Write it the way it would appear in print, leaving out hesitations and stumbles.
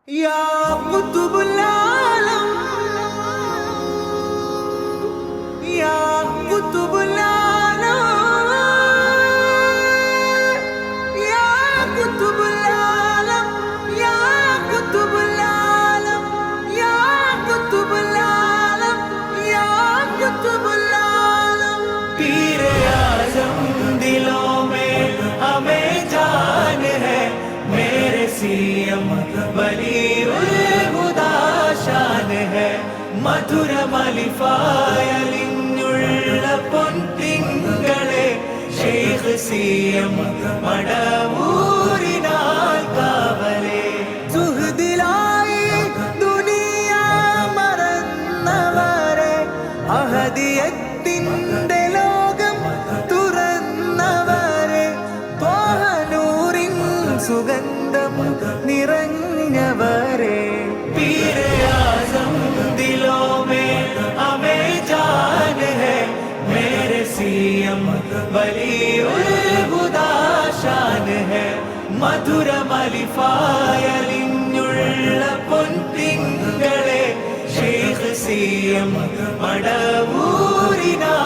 या कुतुबुल आलम या कुतुबुल आलम या कुतुबुल आलम या कुतुबुल आलम या कुतुबुल आलम या कुतुबुल आलम। पीरे आज़म दिलों में हमें जान है, मेरे सीएम വലിയുൽ ശാൻ है। മധുരമലിഫായലിഞ്ഞുള്ള പൊൻതിങ്കളെ ശൈഖ് സിഎം മടവൂരിനാൽ കാവലേ। സുഹൃദിലായി ദുനിയ മറന്നവരെ, അഹദിയത്തിൻ്റെ ലോകം തുറന്നവരെ, ത്വാഹനൂറിൻ സുഗന്ധം നിറഞ്ഞവരെ, പീരെ ആസം ദിലോं में हमें जान है, मेरे सीएम വലിയുൽ ശാൻ है। മധുരമലിഫായലിഞ്ഞുള്ള പൊൻതിങ്കളെ ശൈഖ് സിഎം മടവൂരിനാൽ